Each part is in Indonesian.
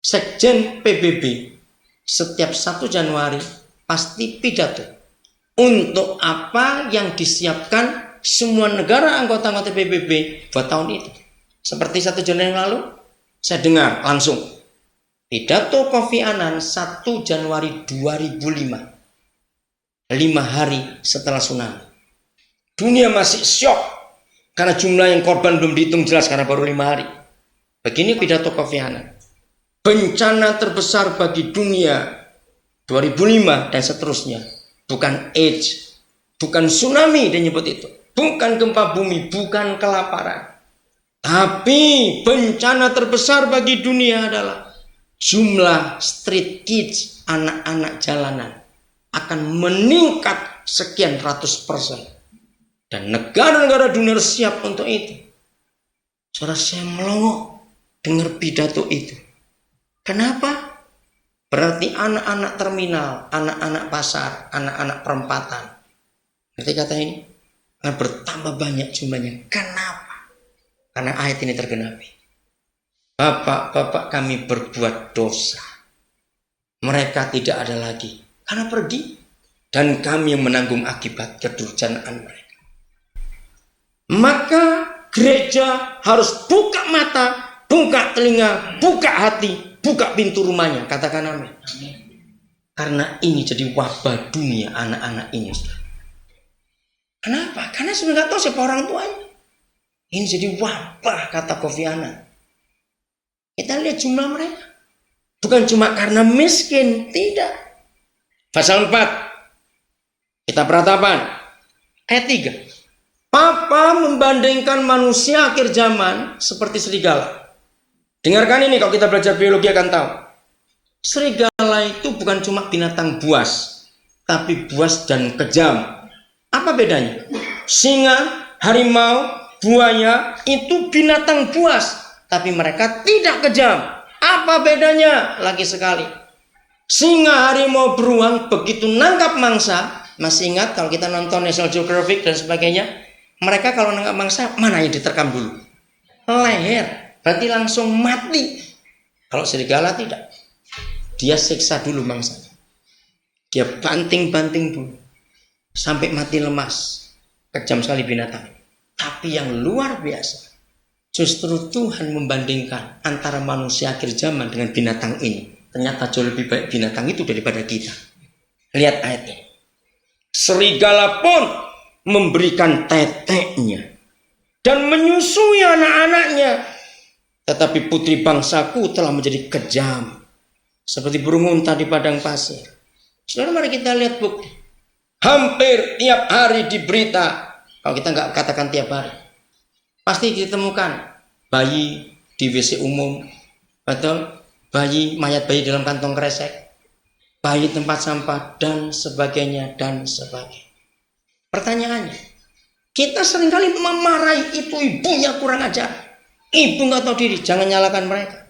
Sekjen PBB setiap 1 Januari pasti pidato. Untuk apa yang disiapkan semua negara anggota-anggota PBB buat tahun itu. Seperti 1 Januari yang lalu, saya dengar langsung pidato Kofi Annan 1 Januari 2005. 5 hari setelah tsunami. Dunia masih syok karena jumlah yang korban belum dihitung jelas karena baru 5 hari. Begini pidato Kofi Annan. Bencana terbesar bagi dunia 2005 dan seterusnya. Bukan AIDS, bukan tsunami dia nyebut itu. Bukan gempa bumi, bukan kelaparan. Tapi bencana terbesar bagi dunia adalah jumlah street kids, anak-anak jalanan, akan meningkat sekian ratus%. Dan negara-negara dunia harus siap untuk itu. Saudara, saya melongo dengar pidato itu. Kenapa? Berarti anak-anak terminal, anak-anak pasar, anak-anak perempatan. Ngerti kata ini? Akan bertambah banyak jumlahnya. Kenapa? Karena ayat ini tergenapi. Bapak-bapak kami berbuat dosa. Mereka tidak ada lagi. Karena pergi. Dan kami yang menanggung akibat kedurjanaan mereka. Maka gereja harus buka mata, buka telinga, buka hati, buka pintu rumahnya. Katakan amin. Karena ini jadi wabah dunia anak-anak ini. Kenapa? Karena sudah nggak tahu siapa orang tuanya. Ini jadi wabah, kata Kofi Annan. Kita lihat jumlah mereka. Bukan cuma karena miskin, tidak. Pasal 4. Kita peratapan. Ayat 3. Papa membandingkan manusia akhir zaman seperti serigala. Dengarkan ini, kalau kita belajar biologi akan tahu. Serigala itu bukan cuma binatang buas, tapi buas dan kejam. Apa bedanya? Singa, harimau, buaya itu binatang buas, tapi mereka tidak kejam. Apa bedanya? Lagi sekali. Singa, harimau, beruang begitu nangkap mangsa, masih ingat kalau kita nonton National Geographic dan sebagainya, mereka kalau nangkap mangsa, mana yang diterkam dulu? Leher. Berarti langsung mati. Kalau serigala tidak. Dia siksa dulu mangsanya. Dia banting-banting dulu. Sampai mati lemas. Kejam sekali binatang. Tapi yang luar biasa. Justru Tuhan membandingkan antara manusia akhir zaman dengan binatang ini. Ternyata jauh lebih baik binatang itu daripada kita. Lihat ayat ini. Serigala pun memberikan teteknya. Dan menyusui anak-anaknya. Tetapi putri bangsaku telah menjadi kejam. Seperti burung unta di padang pasir. Saudara, mari kita lihat bukti. Hampir tiap hari di berita. Kalau kita nggak katakan tiap hari. Pasti ditemukan bayi di WC umum. Betul? Bayi, mayat bayi dalam kantong kresek. Bayi tempat sampah dan sebagainya dan sebagainya. Pertanyaannya. Kita seringkali memarahi itu ibunya kurang ajar. Ibu nggak tahu diri, jangan nyalakan mereka.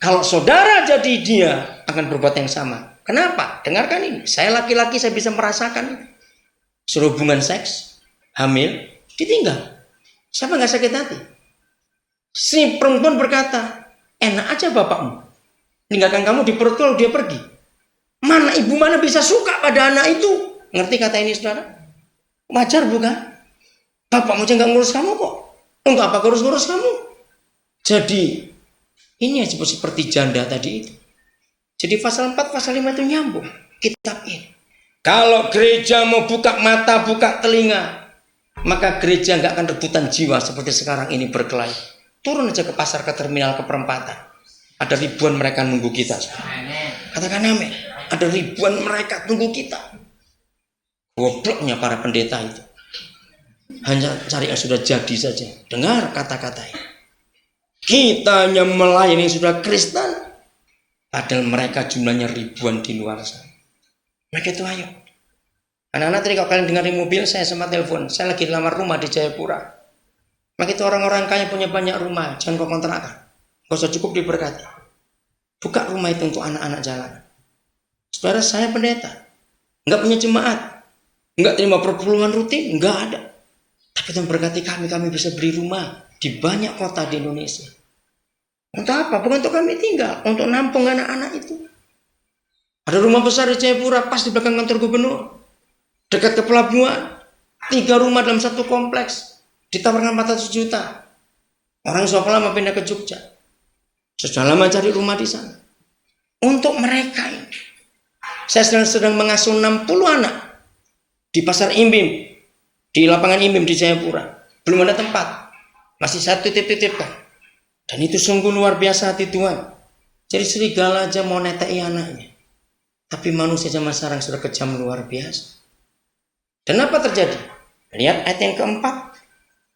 Kalau saudara jadi dia akan berbuat yang sama. Kenapa? Dengarkan ini. Saya laki-laki, saya bisa merasakan ini. Suruh hubungan seks, hamil, ditinggal. Siapa nggak sakit hati? Si perempuan berkata, enak aja bapakmu. Tinggalkan kamu di perut kalau dia pergi. Mana ibu mana bisa suka pada anak itu? Ngerti kata ini saudara? Wajar bukan? Bapakmu aja nggak ngurus kamu kok. Untuk apa ngurus kamu? Jadi ini yang disebut seperti janda tadi itu. Jadi pasal 4, pasal 5 itu nyambung kitab ini. Kalau gereja mau buka mata, buka telinga, maka gereja nggak akan rebutan jiwa seperti sekarang ini berkelahi. Turun aja ke pasar, ke terminal, ke perempatan. Ada ribuan mereka nunggu kita. Katakan amin. Ada ribuan mereka tunggu kita. Gobloknya para pendeta itu. Hanya cari yang sudah jadi saja. Dengar kata-kata ini. Kita hanya melayani sudah Kristen. Padahal mereka jumlahnya ribuan di luar sana. Mereka itu ayo. Anak-anak tadi kalau kalian dengar di mobil, saya sempat telepon. Saya lagi lamar rumah di Jayapura. Maka itu orang-orang kaya punya banyak rumah. Jangan kau kontrakan. Gak usah cukup diberkati. Buka rumah itu untuk anak-anak jalanan. Saudara, saya pendeta. Nggak punya jemaat. Nggak terima perpuluhan rutin. Nggak ada. Tapi Tuhan berkati kami bisa beli rumah di banyak kota di Indonesia. Untuk apa? Bukan untuk kami tinggal, untuk nampung anak-anak itu. Ada rumah besar di Jayapura, pas di belakang kantor gubernur, dekat ke pelabuhan. 3 rumah dalam satu kompleks, ditawarkan 400 juta. Orang sudah lama pindah ke Jogja. Sudah lama cari rumah di sana. Untuk mereka ini. Saya sedang mengasuh 60 anak di pasar Imbim, di lapangan Imbim di Jayapura. Belum ada tempat. Masih satu titip-titipkan. Dan itu sungguh luar biasa hati Tuhan. Jadi serigala aja mau netai anaknya. Tapi manusia zaman sekarang sudah kejam luar biasa. Dan apa terjadi? Lihat ayat yang keempat.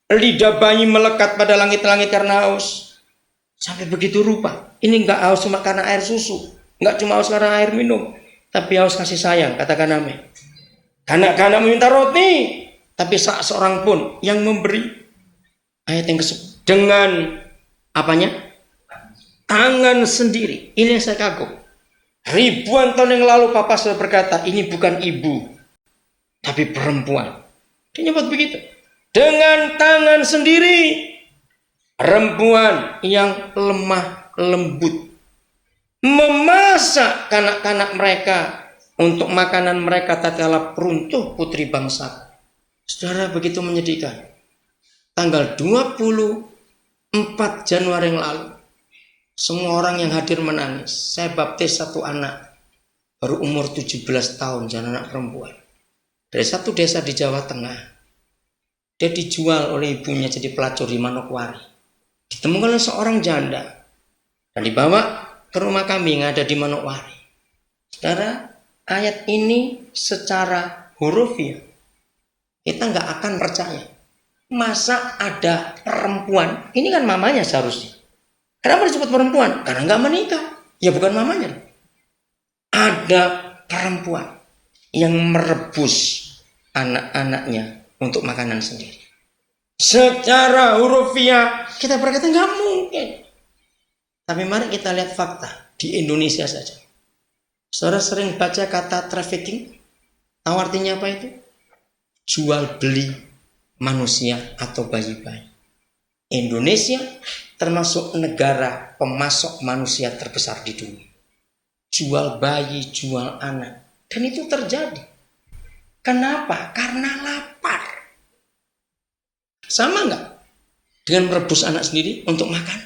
Lidah bayi melekat pada langit-langit karena haus. Sampai begitu rupa. Ini enggak haus cuma karena air susu. Enggak cuma haus karena air minum. Tapi haus kasih sayang. Katakan amin. Kanak-kanak meminta roti. Tapi seorang pun yang memberi. Ayat yang ke-10. Dengan apanya? Tangan sendiri. Ini yang saya kagum. Ribuan tahun yang lalu Papa sudah berkata, ini bukan ibu, tapi perempuan. Dia nyebut begitu. Dengan tangan sendiri. Perempuan yang lemah lembut. Memasak kanak-kanak mereka untuk makanan mereka tatkala peruntuh putri bangsa. Saudara, begitu menyedihkan. Tanggal 24 Januari yang lalu, semua orang yang hadir menangis. Saya baptis satu anak, baru umur 17 tahun, jangan anak perempuan. Dari satu desa di Jawa Tengah. Dia dijual oleh ibunya jadi pelacur di Manokwari. Ditemukan oleh seorang janda. Dan dibawa ke rumah kami yang ada di Manokwari. Saudara, ayat ini secara hurufiah kita nggak akan percaya. Masa ada perempuan? Ini kan mamanya seharusnya. Kenapa disebut perempuan? Karena nggak menikah. Ya bukan mamanya. Ada perempuan yang merebus anak-anaknya untuk makanan sendiri. Secara hurufiah kita berkata nggak mungkin. Tapi mari kita lihat fakta di Indonesia saja. Saudara sering baca kata trafficking? Tahu artinya apa itu? Jual beli manusia atau bayi-bayi. Indonesia termasuk negara pemasok manusia terbesar di dunia. Jual bayi, jual anak. Dan itu terjadi. Kenapa? Karena lapar. Sama enggak dengan merebus anak sendiri untuk makan?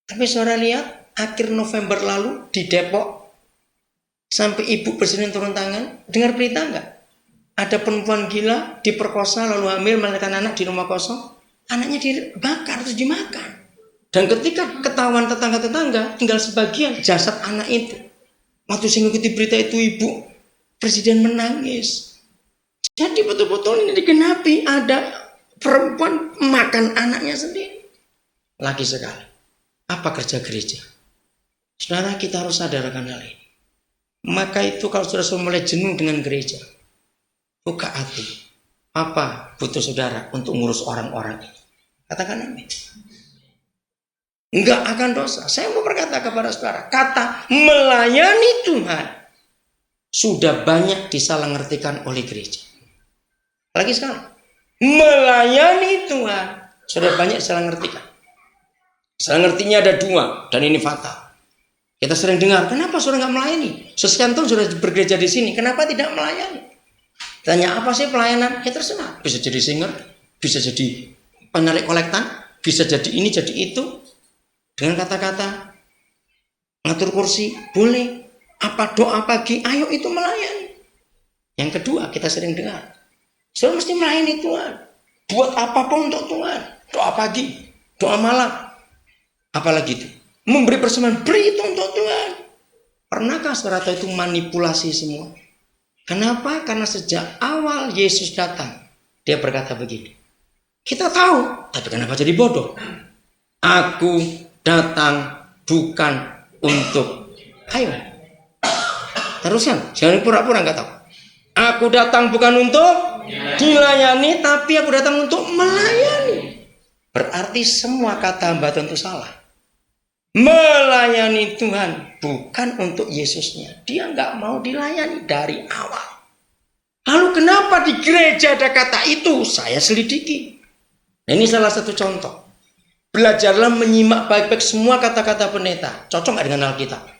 Tapi saudara lihat akhir November lalu di Depok sampai Ibu Presiden turun tangan. Dengar berita enggak? Ada perempuan gila diperkosa lalu hamil melahirkan anak di rumah kosong. Anaknya dibakar terus dimakan. Dan ketika ketahuan tetangga-tetangga tinggal sebagian jasad anak itu. Waktu saya mengikuti berita itu Ibu Presiden menangis. Jadi betul-betul ini digenapi. Ada perempuan makan anaknya sendiri. Lagi sekali. Apa kerja gereja? Saudara, kita harus sadar akan hal ini. Maka itu kalau sudah mulai jenuh dengan gereja, buka hati. Apa butuh saudara untuk ngurus orang-orang ini? Katakan amin. Enggak akan dosa. Saya mau berkata kepada saudara, kata melayani Tuhan sudah banyak disalah-ngertikan oleh gereja. Lagi sekarang, melayani Tuhan sudah banyak disalah-ngertikan. Salah ngertinya ada dua, dan ini fatal. Kita sering dengar, kenapa saudara nggak melayani? Sekian tahun sudah bergereja di sini, kenapa tidak melayani? Tanya apa sih pelayanan? Ya terserah. Bisa jadi singer, bisa jadi penarik kolektan, bisa jadi ini, jadi itu. Dengan kata-kata ngatur kursi, boleh. Apa doa pagi, ayo itu melayani. Yang kedua, kita sering dengar, saudara mesti melayani Tuhan. Buat apapun untuk Tuhan. Doa pagi, doa malam. Apalagi itu, memberi persembahan, beri itu untuk Tuhan. Pernahkah saudara tahu itu manipulasi semua? Kenapa? Karena sejak awal Yesus datang, dia berkata begini. Kita tahu, tapi kenapa jadi bodoh? Aku datang bukan untuk, ayo, teruskan, jangan pura-pura nggak tahu. Aku datang bukan untuk dilayani, tapi aku datang untuk melayani. Berarti semua kata hamba tentu salah. Melayani Tuhan bukan untuk Yesusnya. Dia nggak mau dilayani dari awal. Lalu kenapa di gereja ada kata itu? Saya selidiki. Ini salah satu contoh. Belajarlah menyimak baik-baik semua kata-kata pendeta. Cocok nggak dengan Alkitab?